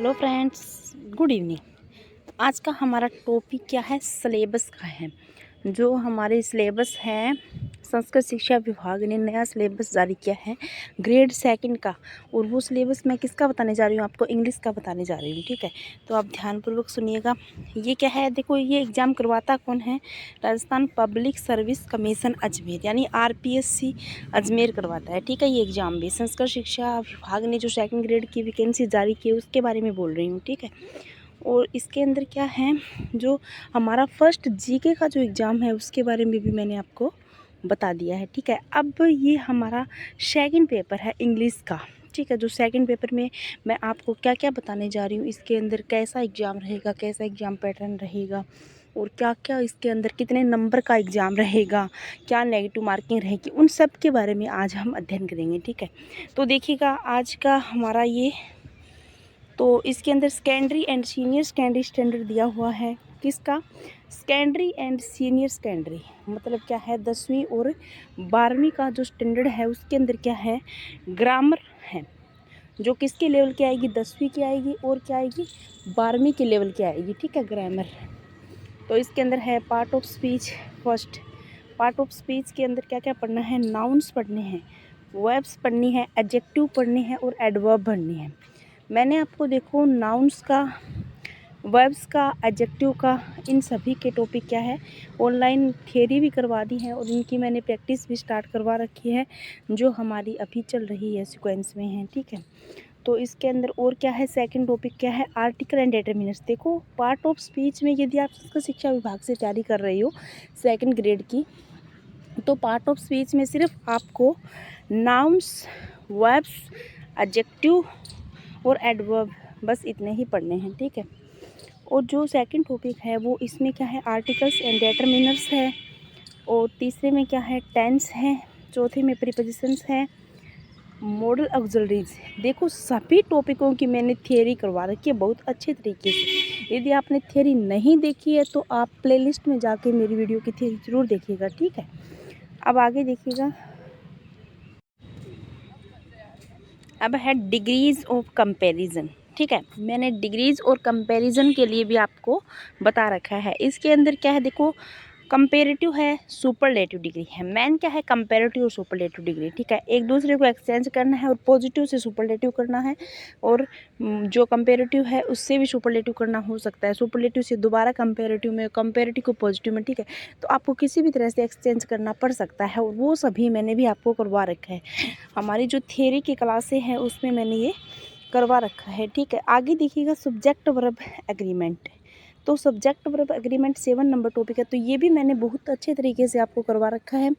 Hello friends, good evening. आज का हमारा टॉपिक क्या है? सिलेबस का है। जो हमारे सिलेबस है, संस्कृत शिक्षा विभाग ने नया सिलेबस जारी किया है ग्रेड सेकंड का। और वो सिलेबस मैं किसका बताने जा रही हूँ? आपको इंग्लिश का बताने जा रही हूँ, ठीक है? तो आप ध्यानपूर्वक सुनिएगा। ये क्या है? देखो, ये एग्ज़ाम करवाता कौन है? Rajasthan public service commission Ajmer, यानी RPSC अजमेर करवाता है, ठीक है? ये एग्ज़ाम भी संस्कृत शिक्षा विभाग ने जो सेकंड ग्रेड की वैकेंसी जारी की है उसके बारे में बोल रही हूँ, ठीक है? और इसके अंदर क्या है, जो हमारा फर्स्ट जीके का जो एग्ज़ाम है उसके बारे में भी मैंने आपको बता दिया है, ठीक है? अब ये हमारा सेकंड पेपर है इंग्लिश का, ठीक है? जो सेकंड पेपर में मैं आपको क्या क्या बताने जा रही हूँ, इसके अंदर कैसा एग्ज़ाम रहेगा, कैसा एग्ज़ाम पैटर्न रहेगा, और क्या क्या इसके अंदर कितने नंबर का एग्ज़ाम रहेगा, क्या नेगेटिव मार्किंग रहेगी, उन सब के बारे में आज हम अध्ययन करेंगे, ठीक है? तो देखिएगा आज का हमारा ये, तो इसके अंदर secondary and senior secondary standard दिया हुआ है। किसका? सेकेंडरी एंड सीनियर सेकेंडरी, मतलब क्या है, 10वीं और 12वीं का जो स्टैंडर्ड है उसके अंदर क्या है, ग्रामर है, जो किसके लेवल की आएगी, 10वीं की आएगी, और क्या आएगी, 12वीं के लेवल की आएगी, ठीक है, ग्रामर। तो इसके अंदर है part of speech. First part of speech के अंदर क्या क्या पढ़ना है? नाउन्स पढ़ने हैं, वर्ब्स पढ़नी है, एडजेक्टिव पढ़ने हैं, और एडवर्ब पढ़नी है। मैंने आपको देखो नाउन्स का, वर्ब्स का, एडजेक्टिव का, इन सभी के टॉपिक क्या है, ऑनलाइन थियरी भी करवा दी है, और इनकी मैंने प्रैक्टिस भी स्टार्ट करवा रखी है, जो हमारी अभी चल रही है, सीक्वेंस में है, ठीक है? तो इसके अंदर और क्या है, सेकंड टॉपिक क्या है, आर्टिकल एंड डिटरमिनर्स। देखो, पार्ट ऑफ स्पीच में यदि आप संस्कृत शिक्षा विभाग से तैयारी कर रही हो सेकंड ग्रेड की, तो पार्ट ऑफ स्पीच में सिर्फ आपको नाउन्स, वर्ब्स, एडजेक्टिव और एडवर्ब, बस इतने ही पढ़ने हैं, ठीक है? और जो सेकंड टॉपिक है वो इसमें क्या है, आर्टिकल्स एंड डिटरमिनर्स है, और तीसरे में क्या है, टेंस है, चौथे में प्रीपोजिशंस है, मॉडल ऑक्सिलरीज। देखो, सभी टॉपिकों की मैंने थियरी करवा रखी है बहुत अच्छे तरीके से। यदि आपने थियरी नहीं देखी है तो आप प्लेलिस्ट में जाके मेरी वीडियो की थियरी ज़रूर देखिएगा, ठीक है? अब आगे देखिएगा। अब है डिग्रीज़ ऑफ कंपैरिजन, ठीक है? मैंने डिग्रीज़ और कंपैरिजन के लिए भी आपको बता रखा है। इसके अंदर क्या है, देखो, कंपेरेटिव है, सुपरलेटिव डिग्री है। मेन क्या है, कंपेरेटिव और सुपरलेटिव डिग्री, ठीक है? एक दूसरे को एक्सचेंज करना है, और पॉजिटिव से सुपरलेटिव करना है, और जो कंपेरेटिव है उससे भी सुपरलेटिव करना हो सकता है, सुपरलेटिव से दोबारा कंपेरेटिव में, कंपेरेटिव को पॉजिटिव में, ठीक है? तो आपको किसी भी तरह से एक्सचेंज करना पड़ सकता है, और वो सभी मैंने भी आपको करवा रखा है। हमारी जो थियरी की क्लासें हैं उसमें मैंने ये करवा रखा है, ठीक है? आगे देखिएगा, सब्जेक्ट वर्ब एग्रीमेंट। तो subject verb agreement 7 number topic है, तो ये भी मैंने बहुत अच्छे तरीके से आपको करवा रखा है।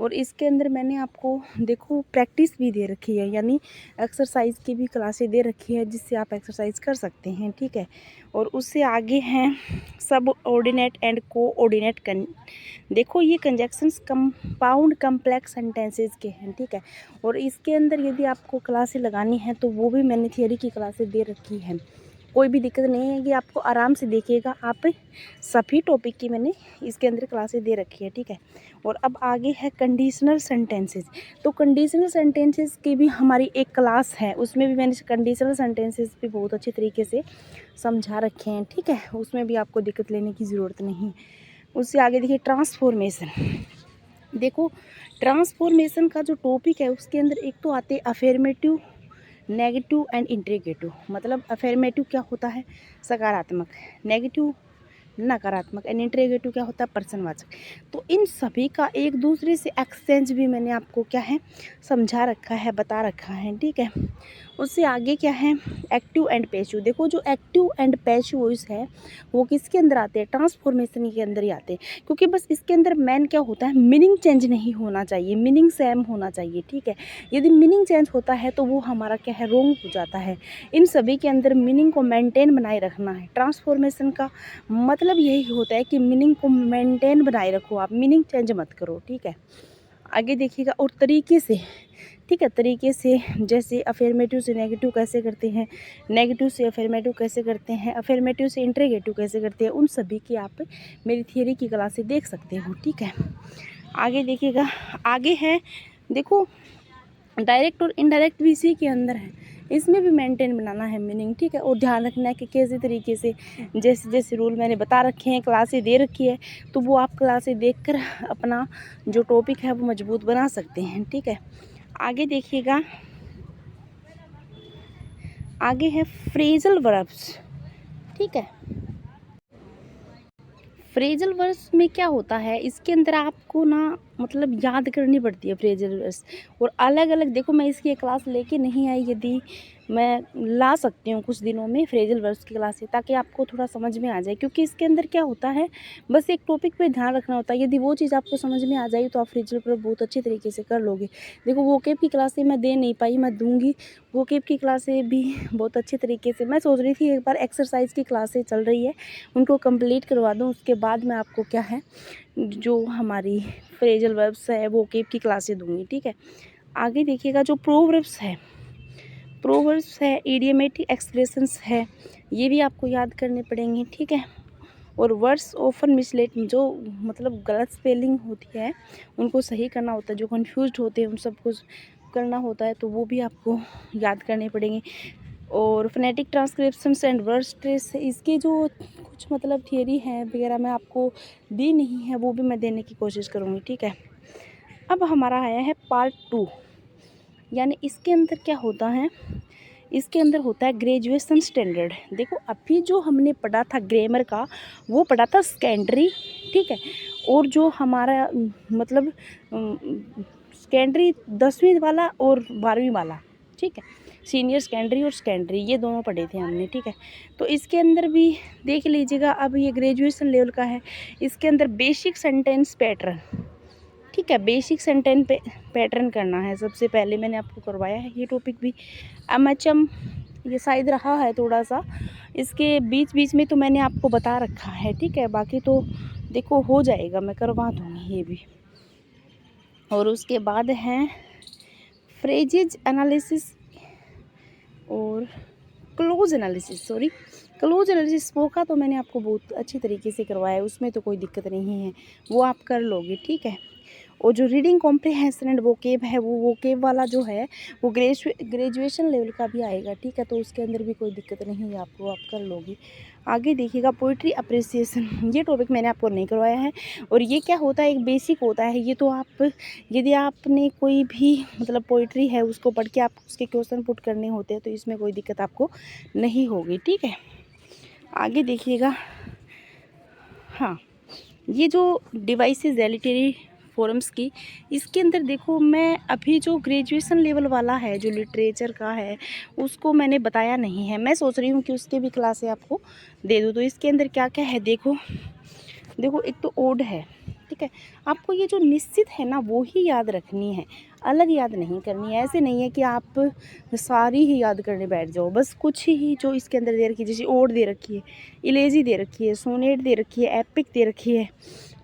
और इसके अंदर मैंने आपको देखो प्रैक्टिस भी दे रखी है, यानी एक्सरसाइज की भी क्लासें दे रखी है, जिससे आप एक्सरसाइज कर सकते हैं, ठीक है? और उससे आगे हैं सब ऑर्डिनेट एंड कोऑर्डिनेट देखो, ये कंजक्शंस कंपाउंड कम्प्लेक्स सेंटेंसेस के हैं, ठीक है? और इसके अंदर यदि आपको क्लासें लगानी है तो वो भी मैंने थियरी की क्लासें दे रखी हैं, कोई भी दिक्कत नहीं है, कि आपको आराम से देखिएगा आप, सभी टॉपिक की मैंने इसके अंदर क्लासेस दे रखी है, ठीक है? और अब आगे है कंडीशनल सेंटेंसेस। तो कंडीशनल सेंटेंसेस की भी हमारी एक क्लास है, उसमें भी मैंने कंडीशनल सेंटेंसेस भी बहुत अच्छे तरीके से समझा रखे हैं, ठीक है? उसमें भी आपको दिक्कत लेने की ज़रूरत नहीं। उससे आगे देखिए, ट्रांसफॉर्मेशन। देखो, ट्रांसफॉर्मेशन का जो टॉपिक है उसके अंदर एक तो आते हैं अफर्मेटिव, नेगेटिव एंड इंट्रीगेटिव। मतलब अफर्मेटिव क्या होता है, सकारात्मक, नेगेटिव नकारात्मक, एंड इंट्रीगेटिव क्या होता है, प्रश्नवाचक। तो इन सभी का एक दूसरे से एक्सचेंज भी मैंने आपको क्या है, समझा रखा है, बता रखा है, ठीक है? उससे आगे क्या है, एक्टिव एंड पैसिव। देखो, जो एक्टिव एंड पैसिव वॉइस है वो किसके अंदर आते हैं, ट्रांसफॉर्मेशन के अंदर ही आते हैं, क्योंकि बस इसके अंदर मेन क्या होता है, मीनिंग चेंज नहीं होना चाहिए, मीनिंग सेम होना चाहिए, ठीक है? यदि मीनिंग चेंज होता है तो वो हमारा क्या है, रॉन्ग हो जाता है। इन सभी के अंदर मीनिंग को मेंटेन बनाए रखना है। ट्रांसफॉर्मेशन का मतलब यही होता है कि मीनिंग को मेंटेन बनाए रखो, आप मीनिंग चेंज मत करो, ठीक है? आगे देखिएगा, और तरीके से, ठीक है, तरीके से, जैसे अफर्मेटिव से नेगेटिव कैसे करते हैं, नेगेटिव से अफर्मेटिव कैसे करते हैं, अफर्मेटिव से इंट्रीगेटिव कैसे करते हैं, उन सभी की आप मेरी थियरी की क्लासें देख सकते हो, ठीक है? आगे देखिएगा, आगे है, देखो, डायरेक्ट और इनडायरेक्ट भी इसी के अंदर है। इसमें भी मेंटेन बनाना है मीनिंग, ठीक है। और ध्यान रखना है कि कैसे तरीके से जैसे जैसे रूल मैंने बता रखे हैं, क्लासें दे रखी है, तो वो आप क्लासें देखकर अपना जो टॉपिक है वो मजबूत बना सकते हैं, ठीक है। आगे देखिएगा, आगे है फ्रेजल वर्ब्स, ठीक है। फ्रेजल वर्ब्स में क्या होता है, इसके अंदर आपको ना मतलब याद करनी पड़ती है फ्रेजल वर्ब्स। और अलग अलग देखो, मैं इसकी एक क्लास लेके नहीं आई, यदि मैं ला सकती हूँ कुछ दिनों में फ्रेजल वर्ब्स की क्लासेस, ताकि आपको थोड़ा समझ में आ जाए। क्योंकि इसके अंदर क्या होता है, बस एक टॉपिक पे ध्यान रखना होता है। यदि वो चीज़ आपको समझ में आ जाए तो आप फ्रेजल वर्ब बहुत अच्छी तरीके से कर लोगे। देखो वोकेब की क्लासें मैं दे नहीं पाई, मैं दूँगी वोकेब की क्लासें भी बहुत अच्छे तरीके से। मैं सोच रही थी एक बार एक्सरसाइज की क्लासें चल रही है उनको कंप्लीट करवा दूँ, उसके बाद मैं आपको क्या है जो हमारी फ्रेजल वर्ब्स है वोकेब की क्लासें दूँगी, ठीक है। आगे देखिएगा, जो प्रोवर्ब्स है, प्रोवर्ब्स है, इडियमेटिक एक्सप्रेशंस है, ये भी आपको याद करने पड़ेंगे, ठीक है। और वर्ड्स ऑफन मिसलेट, जो मतलब गलत स्पेलिंग होती है उनको सही करना होता है, जो कंफ्यूज्ड होते हैं उन सबको करना होता है, तो वो भी आपको याद करने पड़ेंगे। और फोनेटिक ट्रांसक्रिप्शंस एंड वर्ड ट्रेस, इसके जो कुछ मतलब थियरी है वगैरह मैं आपको दी नहीं है, वो भी मैं देने की कोशिश करूँगी, ठीक है। अब हमारा आया है पार्ट 2, यानी इसके अंदर क्या होता है, इसके अंदर होता है ग्रेजुएशन स्टैंडर्ड। देखो अभी जो हमने पढ़ा था ग्रामर का, वो पढ़ा था सेकेंडरी, ठीक है। और जो हमारा मतलब सेकेंडरी 10वीं वाला और 12वीं वाला, ठीक है, सीनियर सेकेंडरी और सेकेंडरी, ये दोनों पढ़े थे हमने, ठीक है। तो इसके अंदर भी देख लीजिएगा, अब ये ग्रेजुएशन लेवल का है। इसके अंदर बेसिक सेंटेंस पैटर्न, ठीक है, बेसिक सेंटेंस पैटर्न करना है सबसे पहले। मैंने आपको करवाया है ये टॉपिक भी। एमएचएम ये शायद रहा है थोड़ा सा, इसके बीच बीच में तो मैंने आपको बता रखा है, ठीक है। बाकी तो देखो हो जाएगा, मैं करवा दूँगी ये भी। और उसके बाद हैं फ्रेजेज एनालिसिस और क्लोज एनालिसिस, क्लोज एनालिसिस वो का तो मैंने आपको बहुत अच्छी तरीके से करवाया है, उसमें तो कोई दिक्कत नहीं है, वो आप कर लोगे, ठीक है। और जो रीडिंग कॉम्प्रिहेंशन एंड वोकेब है, वो वोकेब वाला जो है वो ग्रेजुएशन लेवल का भी आएगा, ठीक है। तो उसके अंदर भी कोई दिक्कत नहीं है, आपको आप कर लोगे। आगे देखिएगा पोइट्री अप्रिसिएशन, ये टॉपिक मैंने आपको नहीं करवाया है। और ये क्या होता है, एक बेसिक होता है ये, तो आप यदि आपने कोई भी मतलब पोइट्री है उसको पढ़ के आप उसके क्वेश्चन पुट करने होते हैं, तो इसमें कोई दिक्कत आपको नहीं होगी, ठीक है। आगे देखिएगा, हाँ, ये जो डिवाइसेस है लिटरेरी फोरम्स की, इसके अंदर देखो मैं अभी जो ग्रेजुएशन लेवल वाला है जो लिटरेचर का है उसको मैंने बताया नहीं है। मैं सोच रही हूँ कि उसके भी क्लासें आपको दे दूँ। तो इसके अंदर क्या क्या है देखो, एक तो ओड है, ठीक है। आपको ये जो निश्चित है ना वो ही याद रखनी है, अलग याद नहीं करनी है। ऐसे नहीं है कि आप सारी ही याद करने बैठ जाओ, बस कुछ ही जो इसके अंदर दे रखी है, जैसे ओड दे रखी है, इलेजी दे रखी है, सोनेट दे रखी है, एपिक दे रखी है,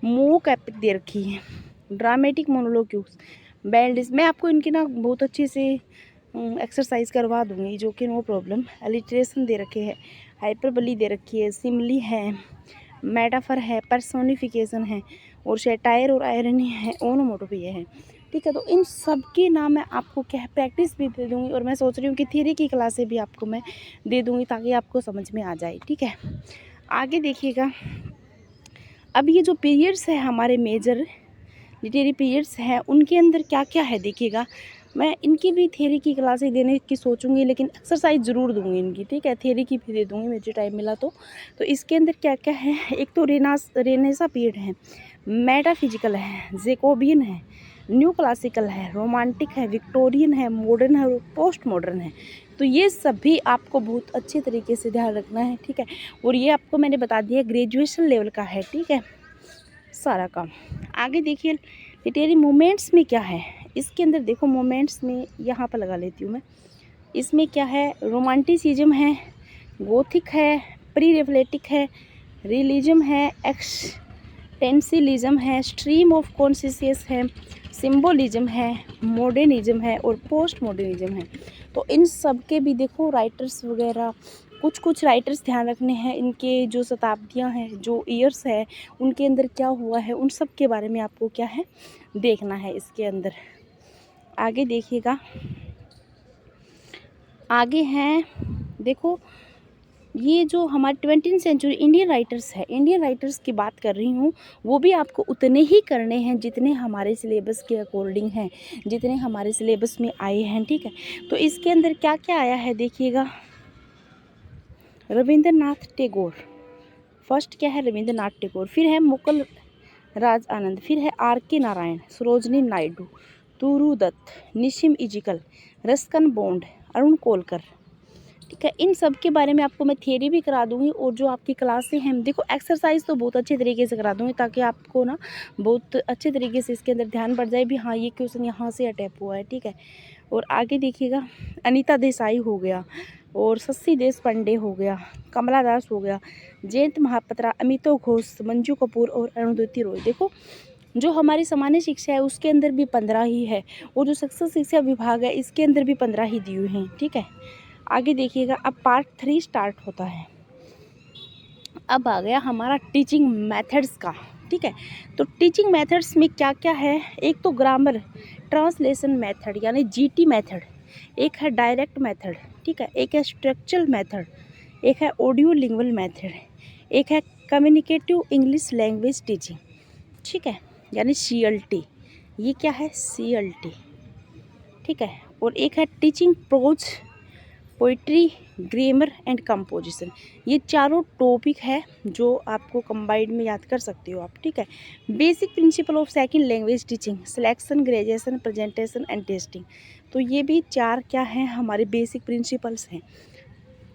मोक एपिक दे रखी है, ड्रामेटिक मोनोलोक्यूज, बैंडिस, मैं आपको इनकी ना बहुत अच्छे से एक्सरसाइज करवा दूँगी, जो कि नो प्रॉब्लम। एलिट्रेशन दे रखे हैं, हाइपरबली दे रखी है, सिमली है, मेटाफर है, पर्सोनिफिकेशन है, और सैटायर और आयरनी है, ओनोमोटोपिया है, ठीक है। तो इन सब की ना मैं आपको क्या है प्रैक्टिस भी दे दूँगी, और मैं सोच रही हूँ कि थ्योरी की क्लासें भी आपको मैं दे दूँगी ताकि आपको समझ में आ जाए, ठीक है। आगे देखिएगा, अब ये जो पीरियड्स है हमारे मेजर लिटरेरी पीरियड्स हैं, उनके अंदर क्या क्या है देखिएगा। मैं इनकी भी थ्योरी की क्लासें देने की सोचूंगी, लेकिन एक्सरसाइज ज़रूर दूंगी इनकी, ठीक है। थ्योरी की भी दे दूंगी मुझे टाइम मिला तो। इसके अंदर क्या क्या है, एक तो रेनेसा पीरियड है, मेटाफिजिकल है, जेकोबियन है, न्यू क्लासिकल है, रोमांटिक है, विक्टोरियन है, मॉडर्न है और पोस्ट मॉडर्न है। तो ये सभी आपको बहुत अच्छे तरीके से ध्यान रखना है, ठीक है। और ये आपको मैंने बता दिया ग्रेजुएशन लेवल का है, ठीक है, सारा काम। आगे देखिए लिटरेरी मोमेंट्स में क्या है, इसके अंदर देखो मोमेंट्स में यहाँ पर लगा लेती हूँ मैं। इसमें क्या है, रोमांटिसिज्म है, गोथिक है, प्री रेवलेटिक है, रियलिज्म है, एक्सटेंसिलिज्म है, स्ट्रीम ऑफ कॉन्शियस है, सिम्बोलिज्म है, मॉडर्निज्म है और पोस्ट मॉडर्निज्म है। तो इन सब के भी देखो राइटर्स वगैरह, कुछ राइटर्स ध्यान रखने हैं, इनके जो शताब्दियाँ हैं, जो ईयर्स है, उनके अंदर क्या हुआ है, उन सब के बारे में आपको क्या है देखना है इसके अंदर। आगे देखिएगा, आगे हैं देखो, ये जो हमारे 20वीं सेंचुरी इंडियन राइटर्स है, इंडियन राइटर्स की बात कर रही हूँ, वो भी आपको उतने ही करने हैं जितने हमारे सिलेबस के अकॉर्डिंग हैं, जितने हमारे सिलेबस में आए हैं, ठीक है। तो इसके अंदर क्या क्या आया है देखिएगा। रविंद्रनाथ टैगोर, फर्स्ट क्या है रविंद्रनाथ टैगोर, फिर है मुकुल राज आनंद, फिर है R.K. नारायण, सरोजनी नायडू, तुरु दत्त, निशिम इजिकल, रस्कन बॉन्ड, अरुण कोलकर, ठीक है। इन सब के बारे में आपको मैं थियरी भी करा दूंगी, और जो आपकी क्लासें हैं देखो, एक्सरसाइज तो बहुत अच्छे तरीके से करा दूंगी, ताकि आपको ना बहुत अच्छे तरीके से इसके अंदर ध्यान बढ़ जाए भी हाँ ये क्वेश्चन यहाँ से अटैप हुआ है, ठीक है। और आगे देखिएगा, अनीता देसाई हो गया, और शशि देशपांडे हो गया, कमला दास हो गया, जयंत महापात्रा, अमितो घोष, मंजू कपूर और अरुंधति रॉय। देखो जो हमारी सामान्य शिक्षा है उसके अंदर भी 15 ही है, और जो शिक्षक शिक्षा विभाग है इसके अंदर भी 15 ही दिए हुए हैं, ठीक है। आगे देखिएगा, अब पार्ट 3 स्टार्ट होता है। अब आ गया हमारा टीचिंग मेथड्स का, ठीक है। तो टीचिंग मेथड्स में क्या क्या है, एक तो ग्रामर ट्रांसलेशन मेथड यानी GT मेथड, एक है डायरेक्ट मेथड, ठीक है, एक है स्ट्रक्चरल मेथड, एक है ऑडियो लिंगुअल मेथड, एक है कम्युनिकेटिव इंग्लिश लैंग्वेज टीचिंग, ठीक है, यानी CLT। ये क्या है CLT, ठीक है। और एक है teaching prose, poetry, grammar and composition. ये चारों टॉपिक है जो आपको कंबाइंड में याद कर सकते हो आप, ठीक है। Basic principle of second language teaching, selection, graduation, presentation and testing. तो ये भी 4 क्या हैं हमारे बेसिक प्रिंसिपल्स हैं।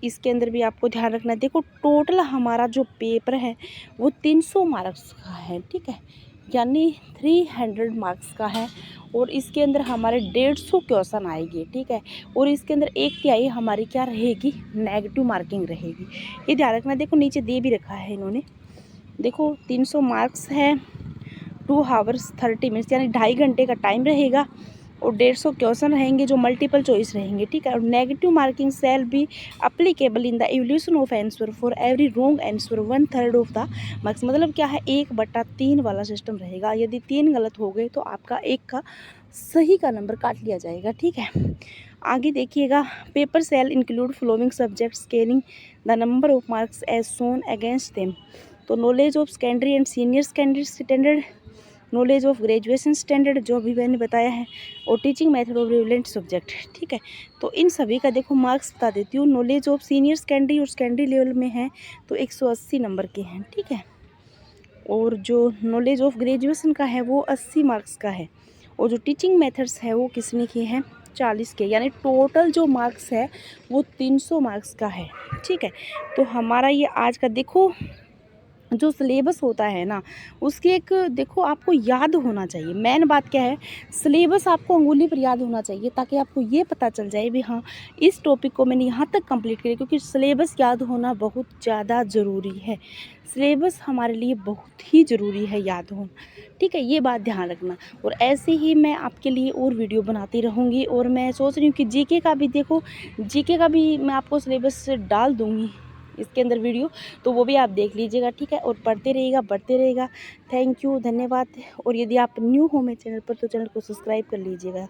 इसके अंदर भी आपको ध्यान रखना है। देखो टोटल हमारा जो पेपर है वो 300 मार्क्स का है, ठीक है, यानी 300 मार्क्स का है, और इसके अंदर हमारे 150 क्वेश्चन आएंगे, ठीक है। और इसके अंदर 1/3 हमारी क्या रहेगी, नेगेटिव मार्किंग रहेगी, ये ध्यान रखना। देखो नीचे दे भी रखा है इन्होंने, देखो 300 मार्क्स है, 2 आवर्स 30 मिनट्स यानी 2.5 घंटे का टाइम रहेगा, और 150 क्वेश्चन रहेंगे जो मल्टीपल चॉइस रहेंगे, ठीक है। और negative marking shall be applicable in the evaluation of answer for every wrong answer 1/3 of the marks. मतलब क्या है, 1/3 वाला सिस्टम रहेगा। यदि 3 गलत हो गए तो आपका 1 का सही का नंबर काट लिया जाएगा, ठीक है। आगे देखिएगा, paper shall include following subject scaling the number of marks as shown against them. तो knowledge of secondary and senior secondary standard, knowledge of graduation standard जो अभी मैंने बताया है, और teaching method of relevant subject, ठीक है। तो इन सभी का देखो मार्क्स बता देती हूँ। नॉलेज ऑफ सीनियर सेकेंडरी और सेकेंडरी लेवल में है तो 180 नंबर के हैं, ठीक है। और जो नॉलेज ऑफ ग्रेजुएशन का है वो 80 मार्क्स का है, और जो टीचिंग मेथड्स है वो कितने के हैं, 40 के, यानी टोटल जो मार्क्स है वो 300 मार्क्स का है, ठीक है। तो हमारा ये आज का देखो जो सिलेबस होता है ना, उसकी एक देखो आपको याद होना चाहिए। मेन बात क्या है, सिलेबस आपको अंगुली पर याद होना चाहिए, ताकि आपको ये पता चल जाए भी हाँ इस टॉपिक को मैंने यहाँ तक कंप्लीट किया, क्योंकि सिलेबस याद होना बहुत ज़्यादा ज़रूरी है। सिलेबस हमारे लिए बहुत ही ज़रूरी है याद होना, ठीक है, ये बात ध्यान रखना। और ऐसे ही मैं आपके लिए और वीडियो बनाती रहूँगी, और मैं सोच रही हूँ कि जीके का भी देखो, जीके का भी मैं आपको सिलेबस डाल दूँगी इसके अंदर वीडियो, तो वो भी आप देख लीजिएगा, ठीक है। और पढ़ते रहिएगा, बढ़ते रहेगा। थैंक यू, धन्यवाद। और यदि आप न्यू हो मेरे चैनल पर तो चैनल को सब्सक्राइब कर लीजिएगा।